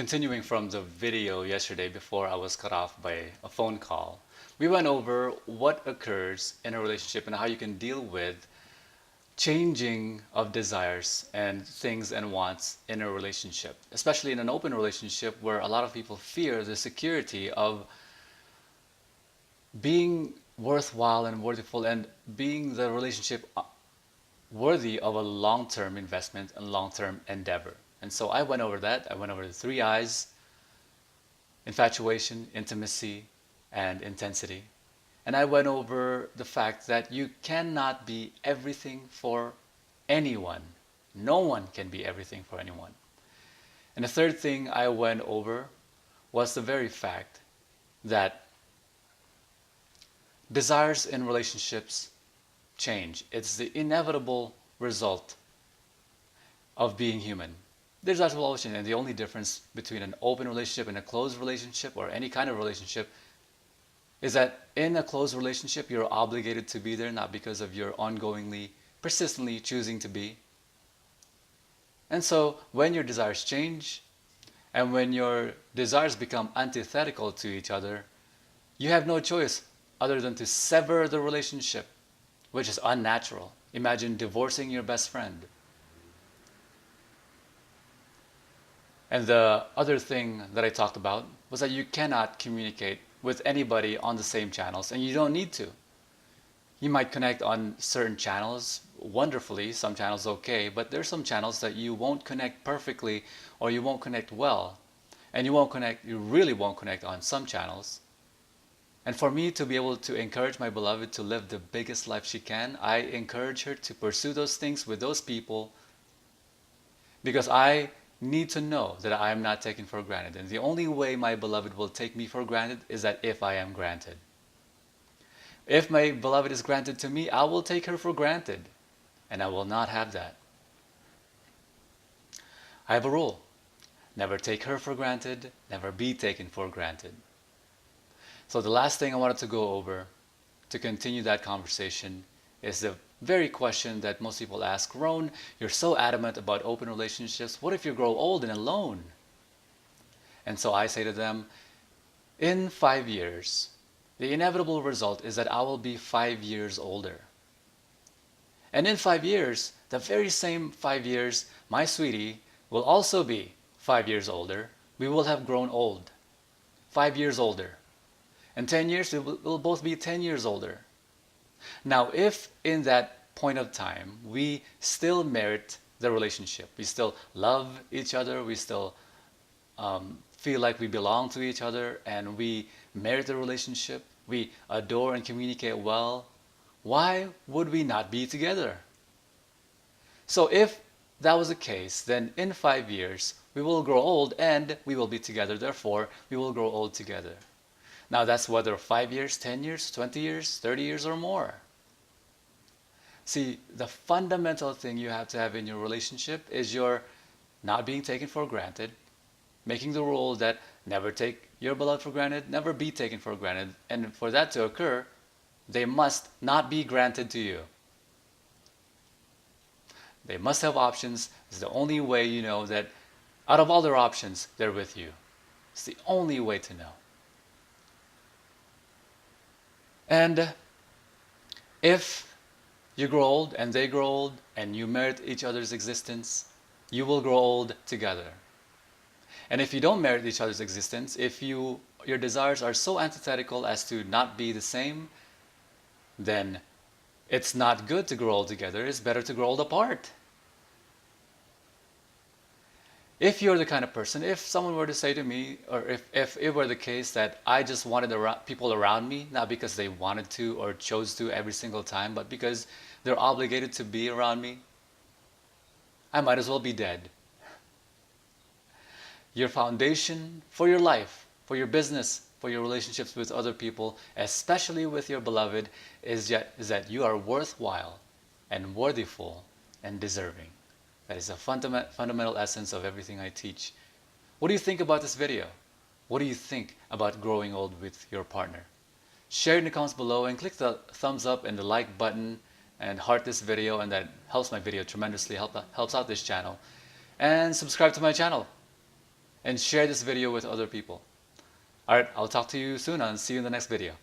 Continuing from the video yesterday before I was cut off by a phone call, we went over what occurs in a relationship and how you can deal with changing of desires and things and wants in a relationship, especially in an open relationship where a lot of people fear the security of being worthwhile and worthful and being the relationship worthy of a long-term investment and long-term endeavor. And so I went over that. I went over the three I's: infatuation, intimacy, and intensity. And I went over the fact that you cannot be everything for anyone. No one can be everything for anyone. And the third thing I went over was the very fact that desires in relationships change. It's the inevitable result of being human. There's evolution, and the only difference between an open relationship and a closed relationship or any kind of relationship is that in a closed relationship, you're obligated to be there, not because of your ongoingly, persistently choosing to be. And so when your desires change and when your desires become antithetical to each other, you have no choice other than to sever the relationship, which is unnatural. Imagine divorcing your best friend. And the other thing that I talked about was that you cannot communicate with anybody on the same channels, and you don't need to. You might connect on certain channels wonderfully, some channels okay, but there's some channels that you won't connect perfectly or you won't connect well. And you really won't connect on some channels. And for me to be able to encourage my beloved to live the biggest life she can, I encourage her to pursue those things with those people because I need to know that I am not taken for granted. And the only way my beloved will take me for granted is that if I am granted. If my beloved is granted to me, I will take her for granted. And I will not have that. I have a rule. Never take her for granted, never be taken for granted. So the last thing I wanted to go over to continue that conversation is the very question that most people ask. Rone, you're so adamant about open relationships. What if you grow old and alone? And so I say to them, in 5 years, the inevitable result is that I will be 5 years older. And in 5 years, the very same 5 years, my sweetie will also be 5 years older. We will have grown old. 5 years older. In 10 years, we'll both be 10 years older. Now, if in that point of time, we still merit the relationship, we still love each other, we still feel like we belong to each other, and we merit the relationship, we adore and communicate well, why would we not be together? So if that was the case, then in 5 years, we will grow old and we will be together. Therefore, we will grow old together. Now that's whether 5 years, 10 years, 20 years, 30 years or more. See, the fundamental thing you have to have in your relationship is your not being taken for granted, making the rule that never take your beloved for granted, never be taken for granted. And for that to occur, they must not be granted to you. They must have options. It's the only way you know that out of all their options, they're with you. It's the only way to know. And if you grow old and they grow old and you merit each other's existence, you will grow old together. And if you don't merit each other's existence, if your desires are so antithetical as to not be the same, then it's not good to grow old together. It's better to grow old apart. If you're the kind of person, if someone were to say to me, or if it were the case that I just wanted people around me, not because they wanted to or chose to every single time, but because they're obligated to be around me, I might as well be dead. Your foundation for your life, for your business, for your relationships with other people, especially with your beloved, is that you are worthwhile and worthyful and deserving. That is the fundamental essence of everything I teach. What do you think about this video? What do you think about growing old with your partner? Share in the comments below and click the thumbs up and the like button and heart this video, and that helps my video tremendously, helps out this channel. And subscribe to my channel. and share this video with other people. Alright, I'll talk to you soon and see you in the next video.